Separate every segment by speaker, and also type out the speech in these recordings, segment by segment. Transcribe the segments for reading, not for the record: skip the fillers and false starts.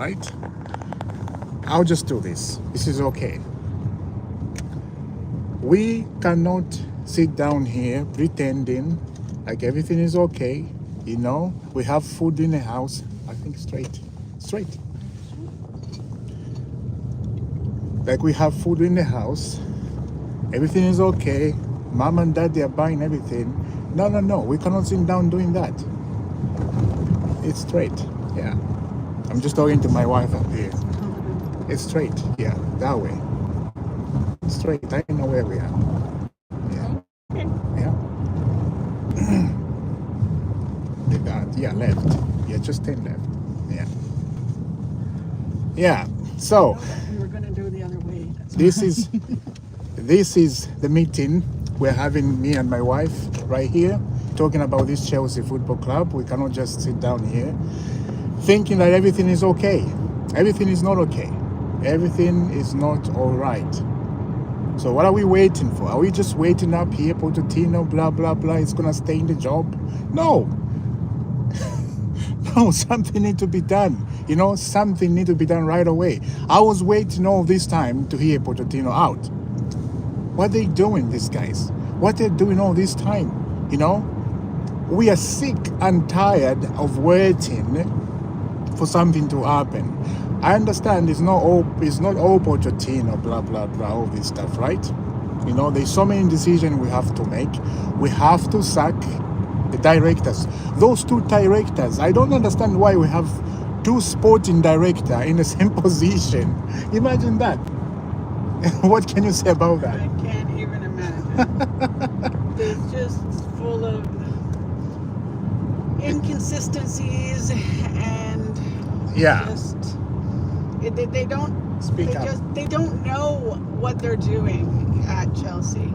Speaker 1: right? I'll just do this. This is okay. We cannot sit down here pretending like everything is okay. You know, we have food in the house. I think straight. Like we have food in the house. Everything is okay. Mom and dad, they are buying everything. No. We cannot sit down doing that. It's straight. Yeah. I'm just talking to my wife up here. It's straight. Yeah, that way. Straight. I know where we are. Yeah. They got, yeah, left. Yeah, just 10 left. Yeah. Yeah. So
Speaker 2: We were going to do the other way.
Speaker 1: this is the meeting we're having, me and my wife right here, talking about this Chelsea Football Club. We cannot just sit down here thinking that everything is okay. Everything is not okay. Everything is not all right. So what are we waiting for? Are we just waiting up here, Pochettino, blah, blah, blah, it's going to stay in the job? No. No, something needs to be done. You know, something needs to be done right away. I was waiting all this time to hear Pochettino out. What are they doing, these guys? What they're doing all this time? You know, we are sick and tired of waiting for something to happen. I understand it's not all Pochettino, blah, blah, blah, all this stuff, right? You know, there's so many decisions we have to make. We have to sack the directors. Those two directors, I don't understand why we have two sporting directors in the same position. Imagine that. What can you say about that?
Speaker 2: I can't even imagine. It's just full of inconsistencies and
Speaker 1: Yeah.
Speaker 2: just they don't
Speaker 1: Speak
Speaker 2: they
Speaker 1: up.
Speaker 2: just they don't know what they're doing at Chelsea.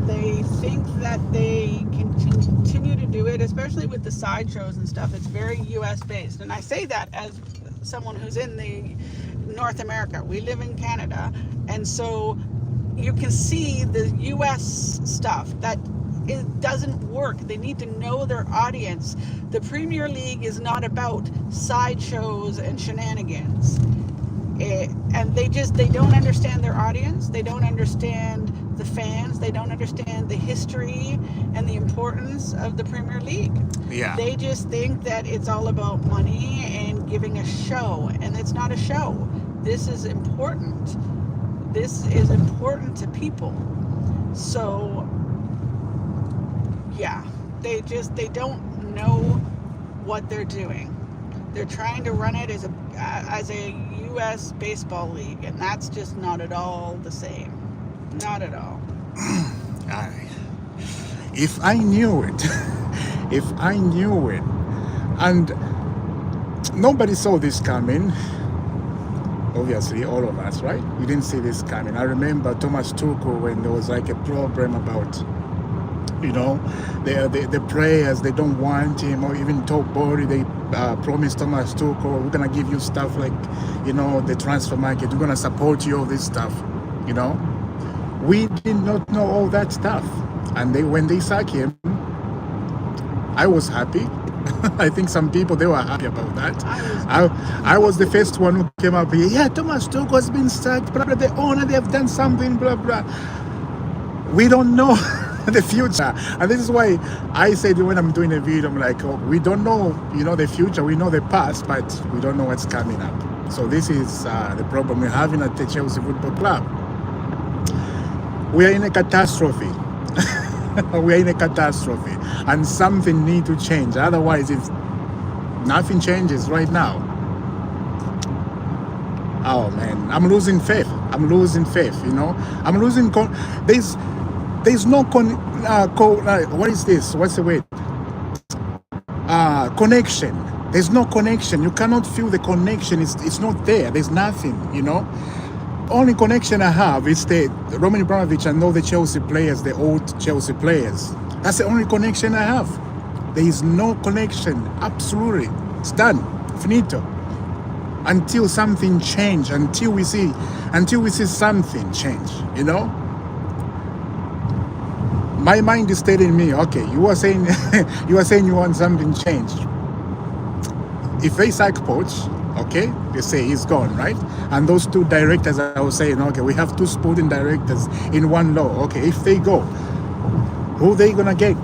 Speaker 2: They think that they can continue to do it, especially with the sideshows and stuff. It's very U.S. based, and I say that as someone who's in the North America. We live in Canada, and so you can see the U.S. stuff that it doesn't work. They need to know their audience. The Premier League is not about sideshows and shenanigans. And they don't understand their audience. They don't understand the fans. They don't understand the history and the importance of the Premier League.
Speaker 1: Yeah.
Speaker 2: They just think that it's all about money and giving a show, and it's not a show. This is important. This is important to people. So yeah, they don't know what they're doing. They're trying to run it as a U.S. baseball league, and that's just not at all the same. Not at all.
Speaker 1: If I knew it, and nobody saw this coming, obviously all of us, right? We didn't see this coming. I remember Thomas Tuchel when there was like a problem about, you know, the players, they don't want him, or even Top Body, they promised Thomas Tuchel, we're going to give you stuff like, you know, the transfer market, we're going to support you, all this stuff, you know. We did not know all that stuff. And when they sacked him, I was happy. I think some people, they were happy about that. I was the first one who came up here, yeah, Thomas Tuchel has been sacked, blah, blah, the owner, they have done something, blah, blah. We don't know the future. And this is why I said when I'm doing a video, I'm like, oh, we don't know, you know, the future. We know the past, but we don't know what's coming up. So this is the problem we're having at the Chelsea Football Club. We are in a catastrophe. We are in a catastrophe. And something needs to change. Otherwise, if nothing changes right now, oh man, I'm losing faith. You know, I'm losing. There's no what is this? What's the word? Connection. There's no connection. You cannot feel the connection. It's not there. There's nothing. You know. Only connection I have is the Roman Abramovich and all the Chelsea players, the old Chelsea players. That's the only connection I have. There is no connection. Absolutely, it's done. Finito. Until something change. Until we see something change. You know. My mind is telling me, okay, you are saying you want something changed. if they sack Poch, okay, they say he's gone, right? And those two directors, I was saying, okay, we have two sporting directors in one law. Okay, if they go, who they gonna get?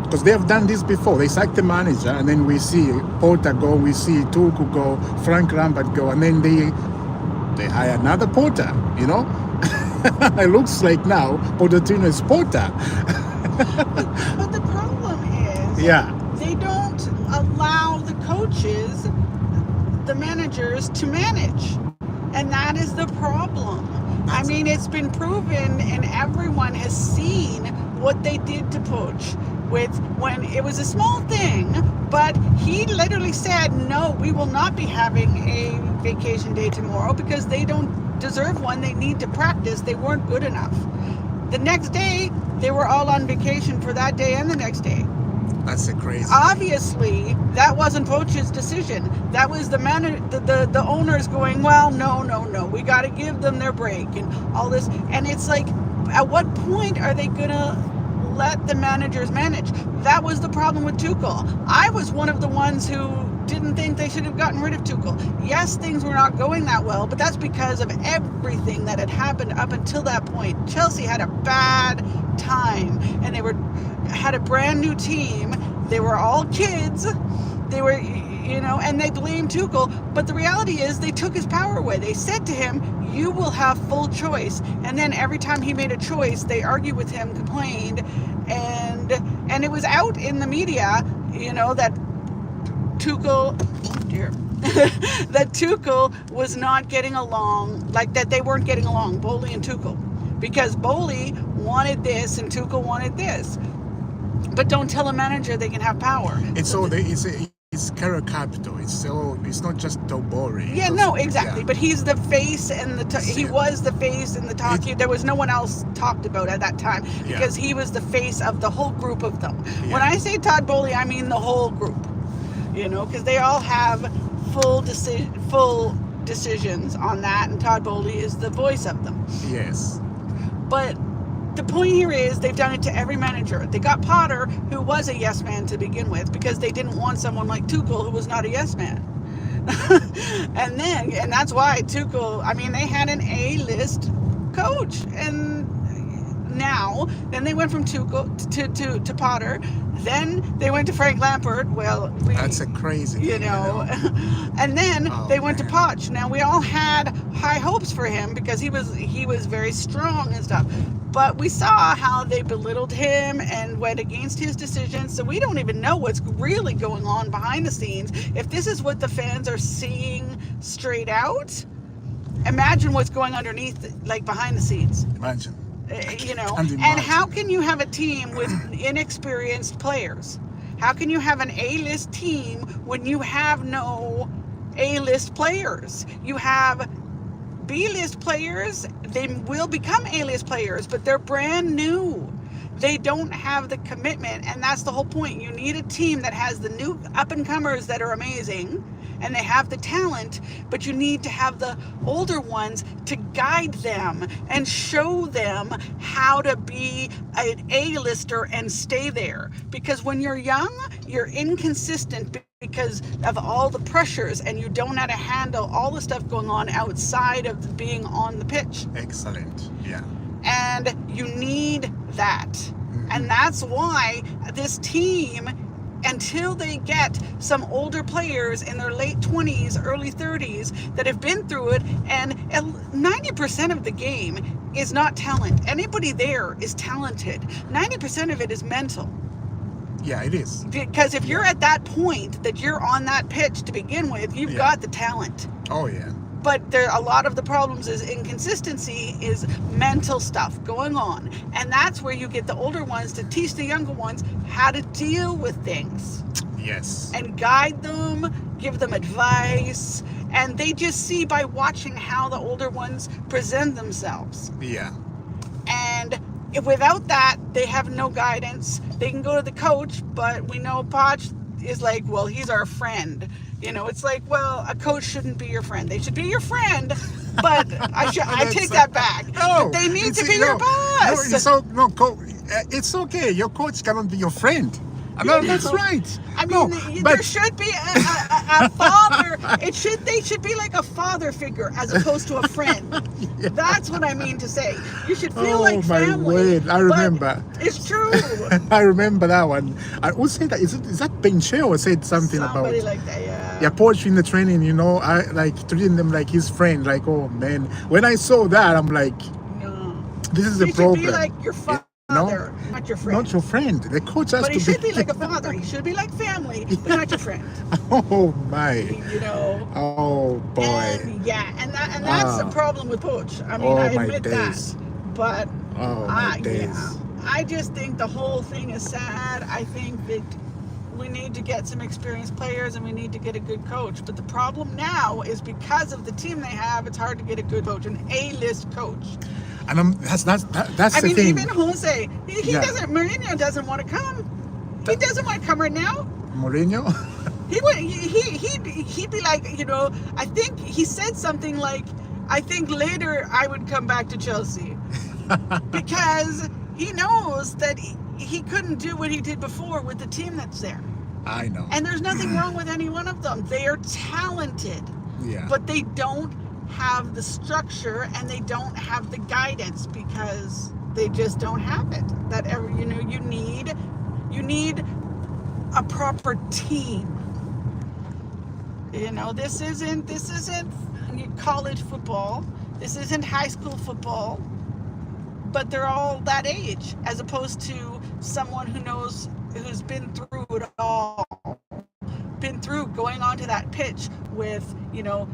Speaker 1: Because they have done this before. They sack the manager, and then we see Porter go, we see Tuchel go, Frank Lampard go, and then they hire another Porter, you know? It looks like now Pochettino is Porter.
Speaker 2: But the problem is,
Speaker 1: Yeah.
Speaker 2: they don't allow the coaches, the managers, to manage. And that is the problem. I mean, it's been proven, and everyone has seen what they did to Poch with when it was a small thing, but he literally said, no, we will not be having a vacation day tomorrow because they don't deserve one. They need to practice. They weren't good enough. The next day, they were all on vacation for that day and the next day.
Speaker 1: That's a crazy.
Speaker 2: Obviously, that wasn't Poch's decision. That was the owners going, well, no, we got to give them their break and all this. And it's like, at what point are they gonna let the managers manage? That was the problem with Tuchel. I was one of the ones who didn't think they should have gotten rid of Tuchel. Yes, things were not going that well, but that's because of everything that had happened up until that point. Chelsea had a bad time, and they had a brand new team. They were all kids. They were, and they blamed Tuchel. But the reality is they took his power away. They said to him, you will have full choice. And then every time he made a choice, they argued with him, complained, and it was out in the media, that Tuchel, that Tuchel was not getting along, like that they weren't getting along, Boehly and Tuchel, because Boehly wanted this and Tuchel wanted this. But don't tell a manager they can have power.
Speaker 1: It's Carol Capital. It's not just Dobori.
Speaker 2: Yeah, no, exactly. Yeah. But he's the face and he was the face and the talk. There was no one else talked about at that time because he was the face of the whole group of them. Yeah. When I say Todd Boehly, I mean the whole group. Because they all have full decisions on that, and Todd Boehly is the voice of them.
Speaker 1: Yes.
Speaker 2: But the point here is they've done it to every manager. They got Potter, who was a yes man to begin with, because they didn't want someone like Tuchel who was not a yes man. and that's why Tuchel, they had an A-list coach, and then they went from Tuchel to Potter. Then they went to Frank Lampard. Well,
Speaker 1: that's a crazy,
Speaker 2: and then they went to Poch. Now we all had high hopes for him because he was very strong and stuff. But we saw how they belittled him and went against his decisions. So we don't even know what's really going on behind the scenes. If this is what the fans are seeing straight out, imagine what's going underneath, like behind the scenes.
Speaker 1: Imagine.
Speaker 2: And how can you have a team with inexperienced players? How can you have an A-list team when you have no A-list players? You have B-list players. They will become A-list players, but they're brand new. They don't have the commitment, and that's the whole point. You need a team that has the new up-and-comers that are amazing, and they have the talent, but you need to have the older ones to guide them and show them how to be an A-lister and stay there. Because when you're young, you're inconsistent because of all the pressures, and you don't know how to handle all the stuff going on outside of being on the pitch.
Speaker 1: Excellent. Yeah.
Speaker 2: And you need that. Mm-hmm. And that's why this team, until they get some older players in their late 20s, early 30s that have been through it, and 90% of the game is not talent. Anybody there is talented. 90% of it is mental.
Speaker 1: Yeah, it is.
Speaker 2: Because if you're at that point that you're on that pitch to begin with, you've got the talent.
Speaker 1: Oh, yeah.
Speaker 2: But a lot of the problems is inconsistency, is mental stuff going on. And that's where you get the older ones to teach the younger ones how to deal with things.
Speaker 1: Yes. And
Speaker 2: guide them, give them advice. And they just see by watching how the older ones present themselves.
Speaker 1: Yeah.
Speaker 2: And without that, they have no guidance. They can go to the coach, but we know Poch is like, well, he's our friend. It's like, well, a coach shouldn't be your friend. They should be your friend, but I take that back.
Speaker 1: No,
Speaker 2: but they need to be your boss.
Speaker 1: It's okay. Your coach cannot be your friend. No, that's right.
Speaker 2: I mean,
Speaker 1: No,
Speaker 2: there
Speaker 1: but
Speaker 2: should be a father. They should be like a father figure as opposed to a friend. That's what I mean to say. You should feel like
Speaker 1: my
Speaker 2: family.
Speaker 1: word, I
Speaker 2: but
Speaker 1: remember.
Speaker 2: It's true.
Speaker 1: I remember that one. Who said that? Is that Benche or said something
Speaker 2: Somebody
Speaker 1: about
Speaker 2: like that, yeah.
Speaker 1: yeah, Poch in the training, you know, I like treating them like his friend. Like, oh man, when I saw that, I'm like,
Speaker 2: No.
Speaker 1: this is
Speaker 2: He
Speaker 1: the
Speaker 2: should
Speaker 1: problem.
Speaker 2: be like your father, not your friend.
Speaker 1: Not your friend. The coach has
Speaker 2: But
Speaker 1: to
Speaker 2: he should be like a father. He should be like family, but not your friend.
Speaker 1: Oh my.
Speaker 2: You know.
Speaker 1: Oh boy.
Speaker 2: And, yeah, and that's the problem with Poch. I mean,
Speaker 1: Oh,
Speaker 2: I
Speaker 1: my
Speaker 2: admit
Speaker 1: days.
Speaker 2: that, but
Speaker 1: Oh my days.
Speaker 2: yeah, I just think the whole thing is sad. I think that we need to get some experienced players and we need to get a good coach. But the problem now is because of the team they have, it's hard to get a good coach, an A-list coach.
Speaker 1: And that's
Speaker 2: I
Speaker 1: the
Speaker 2: mean,
Speaker 1: thing.
Speaker 2: even Jose, he
Speaker 1: Yeah.
Speaker 2: doesn't. Mourinho doesn't want to come. He doesn't want to come right now.
Speaker 1: Mourinho.
Speaker 2: He would. He'd be like, you know. I think he said something like, "I think later I would come back to Chelsea," because he knows that he couldn't do what he did before with the team that's there.
Speaker 1: I know.
Speaker 2: And there's nothing wrong with any one of them. They are talented,
Speaker 1: Yeah.
Speaker 2: but they don't have the structure and they don't have the guidance because they just don't have it. You need a proper team. You know, this isn't college football. This isn't high school football. But they're all that age, as opposed to someone who's been through it all. Been through going onto that pitch with,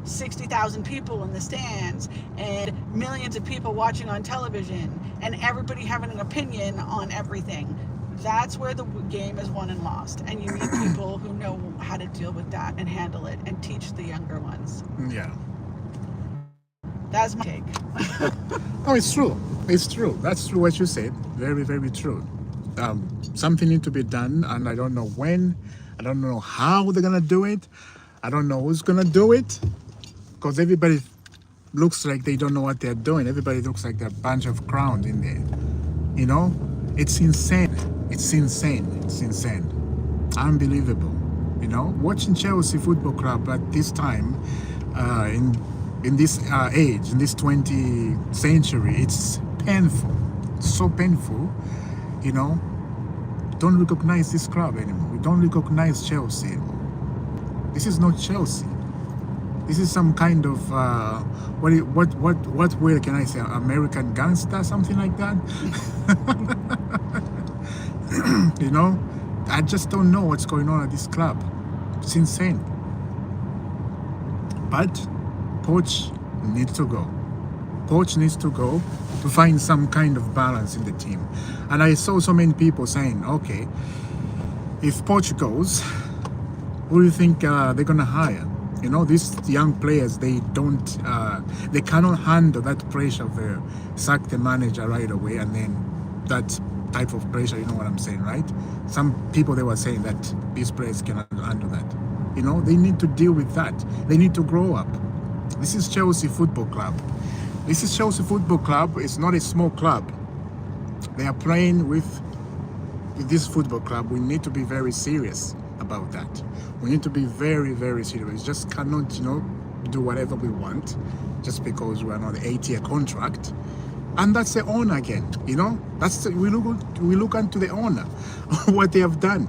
Speaker 2: 60,000 people in the stands and millions of people watching on television and everybody having an opinion on everything. That's where the game is won and lost. And you need people who know how to deal with that and handle it and teach the younger ones.
Speaker 1: Yeah.
Speaker 2: That's my take.
Speaker 1: No, it's true. It's true. That's true what you said. Very, very true. Something needs to be done, and I don't know when. I don't know how they're gonna do it. I don't know who's gonna do it, because everybody looks like they don't know what they're doing. Everybody looks like they're a bunch of clowns in there. You know, it's insane. It's insane. It's insane. Unbelievable. You know, watching Chelsea Football Club at this time, in this age, in this 20th century, it's painful. It's so painful. You know, don't recognize this club anymore. We don't recognize Chelsea anymore. This is not Chelsea. This is some kind of what word can I say? American gangster, something like that. You know, I just don't know what's going on at this club. It's insane. But Poch needs to go. Poch needs to go to find some kind of balance in the team. And I saw so many people saying, okay, if Poch goes, who do you think they're gonna hire? You know, these young players, they cannot handle that pressure of sack the manager right away, and then that type of pressure, you know what I'm saying, right? Some people, they were saying that these players cannot handle that. You know, they need to deal with that. They need to grow up. This is Chelsea Football Club. This is Chelsea Football Club. It's not a small club. They are playing with this football club. We need to be very serious about that. We need to be very, very serious. We just cannot, do whatever we want just because we're on an 8-year contract. And that's the owner again, we look into the owner, what they have done.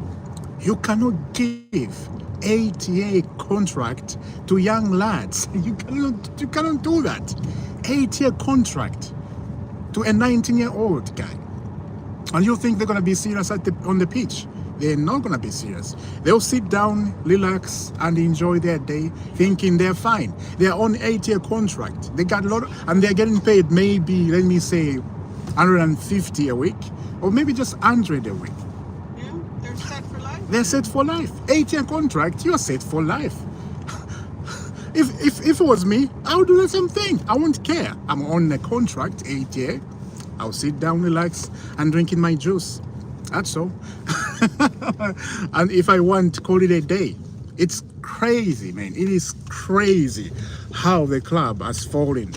Speaker 1: You cannot give 8-year contract to young lads. You cannot do that. 8-year contract to a 19-year-old guy. And you think they're going to be serious on the pitch? They're not going to be serious. They'll sit down, relax, and enjoy their day, thinking they're fine. They're on 8-year contract. They got and they're getting paid maybe, let me say, 150 a week, or maybe just 100 a week.
Speaker 2: Yeah, they're set for life.
Speaker 1: They're set for life. 8-year contract, you're set for life. If it was me, I would do the same thing. I won't care. I'm on a contract, 8-year. I'll sit down, relax, and drinking my juice. That's all. And if I want, call it a day. It's crazy, man. It is crazy how the club has fallen.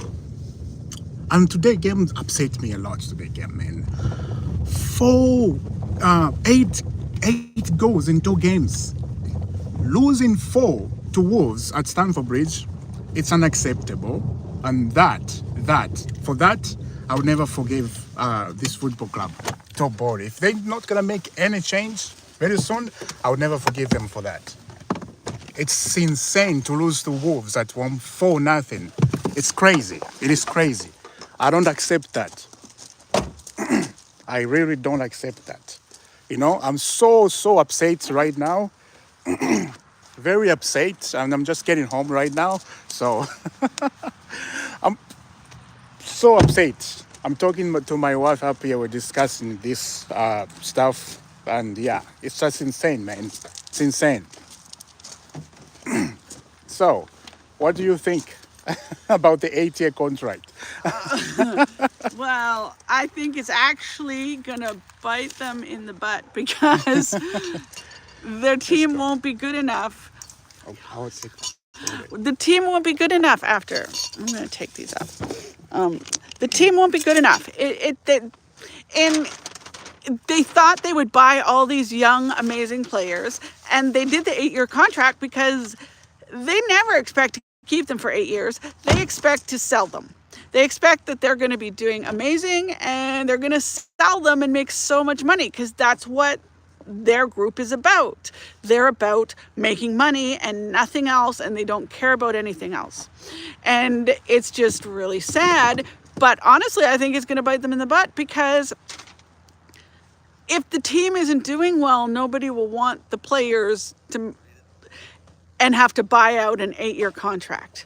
Speaker 1: And today upset me a lot. Today game, man. 8 8 goals in 2 games. Losing 4 to Wolves at Stamford Bridge, it's unacceptable. And for that, I would never forgive this football club, Top Board. If they're not going to make any change very soon, I would never forgive them for that. It's insane to lose to Wolves at 4-0. It's crazy. It is crazy. I don't accept that. I really don't accept that. You know, I'm so upset right now. Very upset, and I'm just getting home right now. So I'm so upset. I'm talking to my wife up here. We're discussing this stuff, and yeah, it's just insane, man. It's insane. So, what do you think about the 8-year contract?
Speaker 2: Well, I think it's actually going to bite them in the butt because their team won't be good enough.
Speaker 1: Oh, how is it?
Speaker 2: The team won't be good enough after. I'm going to take these off. The team won't be good enough. And they thought they would buy all these young, amazing players, and they did the 8-year contract because they never expect to keep them for 8 years. They expect to sell them. They expect that they're going to be doing amazing and they're going to sell them and make so much money because that's what their group is about. They're about making money and nothing else, and they don't care about anything else. And it's just really sad. But honestly, I think it's going to bite them in the butt because if the team isn't doing well, nobody will want the players to and have to buy out an 8-year contract.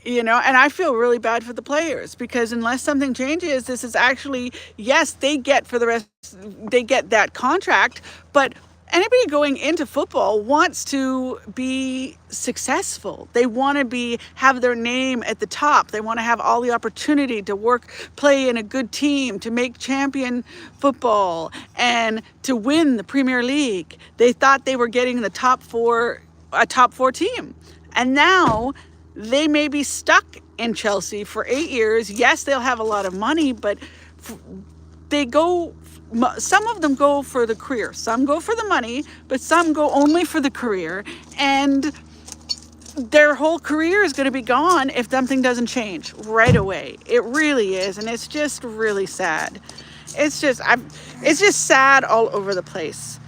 Speaker 2: You know, and I feel really bad for the players because unless something changes, this is actually, yes, they get that contract, but anybody going into football wants to be successful. They want to have their name at the top. They want to have all the opportunity to play in a good team, to make champion football and to win the Premier League. They thought they were getting a top four team. And now they may be stuck in Chelsea for 8 years. Yes, they'll have a lot of money, but some of them go for the career. Some go for the money, but some go only for the career. And their whole career is going to be gone if something doesn't change right away. It really is. And it's just really sad. It's just sad all over the place.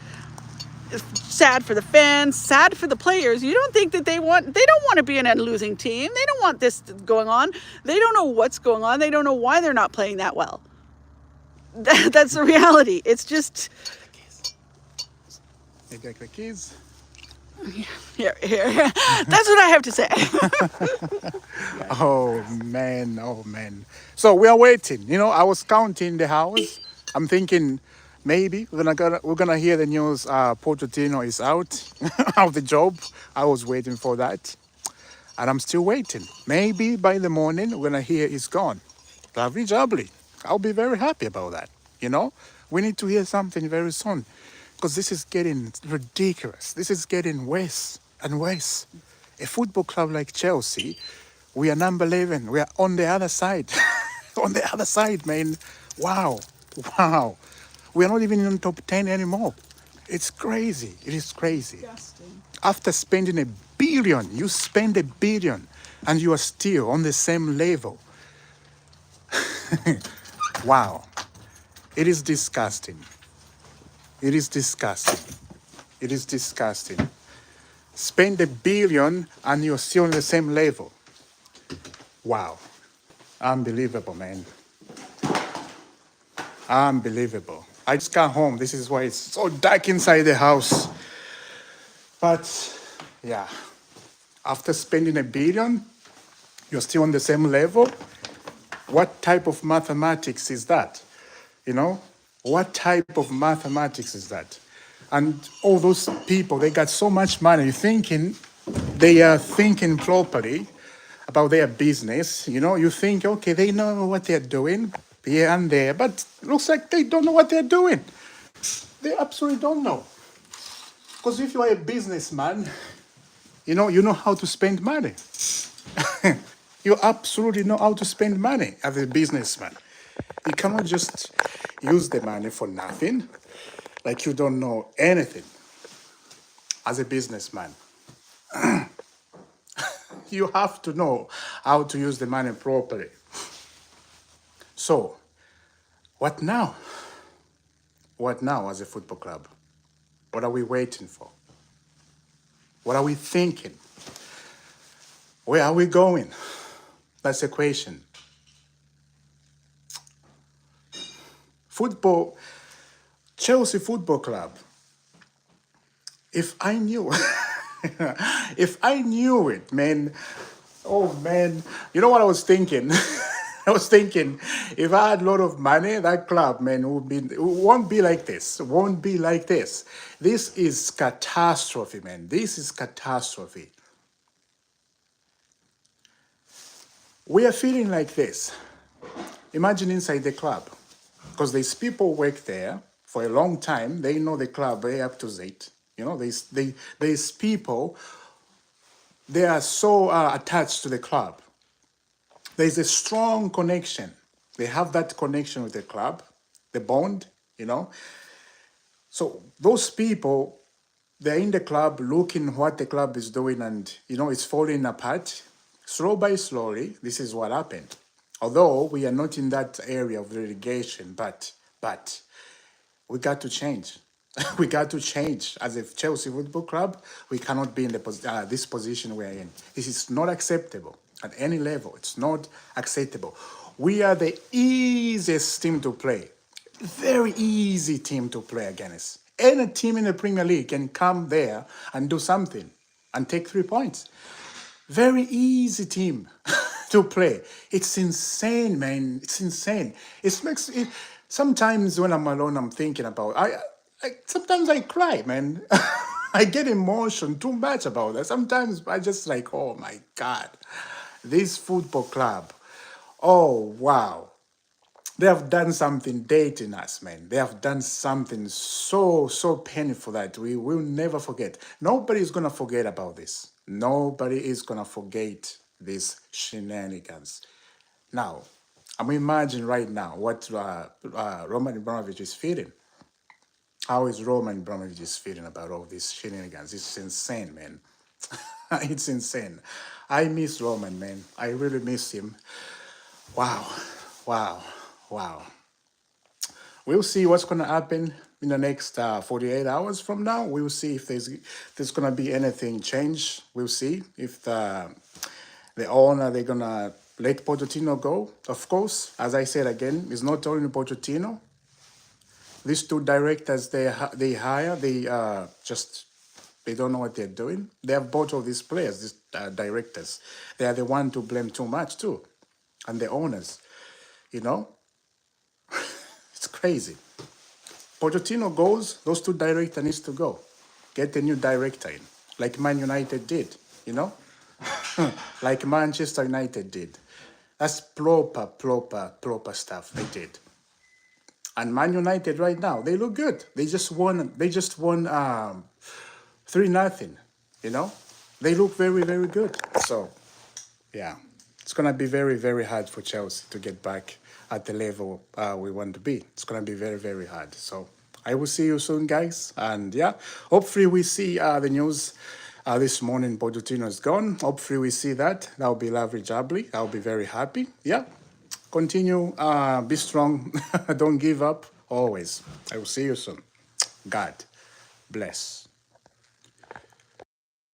Speaker 2: Sad for the fans, sad for the players. You don't think that they don't want to be in a losing team. They don't want this going on. They don't know what's going on. They don't know why they're not playing that well. That's the reality. It's just...
Speaker 1: You got the keys?
Speaker 2: Here. That's what I have to say.
Speaker 1: Oh man. So we are waiting. You know, I was counting the hours. I'm thinking maybe we're gonna hear the news. Pochettino is out of the job. I was waiting for that, and I'm still waiting. Maybe by the morning we're gonna hear he's gone. Lovely jubbly. I'll be very happy about that. You know, we need to hear something very soon, because this is getting ridiculous. This is getting worse and worse. A football club like Chelsea, we are number 11. We are on the other side. On the other side, man. Wow. We are not even in the top 10 anymore. It's crazy. It is crazy.
Speaker 2: Disgusting.
Speaker 1: After spending $1 billion, you spend $1 billion and you are still on the same level. Wow. It is disgusting. It is disgusting. It is disgusting. Spend $1 billion and you're still on the same level. Wow. Unbelievable, man. Unbelievable. I just got home. This is why it's so dark inside the house. But yeah, after spending $1 billion, you're still on the same level. What type of mathematics is that? You know, what type of mathematics is that? And all those people, they got so much money, they are thinking properly about their business. You know, you think, okay, they know what they're doing here and there, but looks like they don't know what they're doing. They absolutely don't know. Because if you are a businessman, you know how to spend money. You absolutely know how to spend money as a businessman. You cannot just use the money for nothing. like you don't know anything as a businessman. You have to know how to use the money properly. So, what now? What now as a football club? What are we waiting for? What are we thinking? Where are we going? That's the question. Football, Chelsea Football Club. If I knew, if I knew it, man, oh man, you know what I was thinking? I was thinking, if I had a lot of money, that club, man, it won't be like this. It won't be like this. This is catastrophe, man. This is catastrophe. We are feeling like this. Imagine inside the club, because these people work there for a long time. They know the club very up to date. You know, these people, they are so attached to the club. There's a strong connection. They have that connection with the club, the bond, you know. So those people, they're in the club looking what the club is doing, and, you know, it's falling apart. Slow by slowly, this is what happened. Although we are not in that area of relegation, but we got to change. We got to change. As a Chelsea Football Club, we cannot be in this position we're in. This is not acceptable at any level. It's not acceptable. We are the easiest team to play. Very easy team to play against. Any team in the Premier League can come there and do something and take 3 points. Very easy team to play. It's insane, man. It's insane. It makes it. Sometimes when I'm alone, I'm thinking about. Sometimes I cry, man. I get emotion too much about that. Sometimes I just like, oh my God, this football club. Oh wow, they have done something dating us, man. They have done something so painful that we will never forget. Nobody is gonna forget about this. Nobody is gonna forget these shenanigans. Now, I'm imagining right now what Roman Abramovich is feeling. How is Roman Abramovich is feeling about all these shenanigans? It's insane, man. It's insane. I miss Roman, man. I really miss him. Wow, wow, wow. We'll see what's going to happen in the next 48 hours from now. We'll see if there's going to be anything change. We'll see if the owner, they're going to let Pochettino go. Of course, as I said again, it's not only Pochettino. These two directors they hire, they don't know what they're doing. They have bought all these players, these directors. They are the one to blame too much too, and the owners. You know, it's crazy. Pochettino goes, those two directors needs to go. Get a new director in, like Man United did. You know, like Manchester United did. That's proper stuff they did. And Man United right now, they look good. They just won 3-0. You know, they look very good. So, yeah, it's gonna be very hard for Chelsea to get back at the level we want to be. It's gonna be very hard. So I will see you soon, guys. And yeah, hopefully we see the news this morning. Pochettino is gone. Hopefully we see that. That will be lovely, jubbly. I'll be very happy. Yeah. Continue, be strong, don't give up, always. I will see you soon. God bless.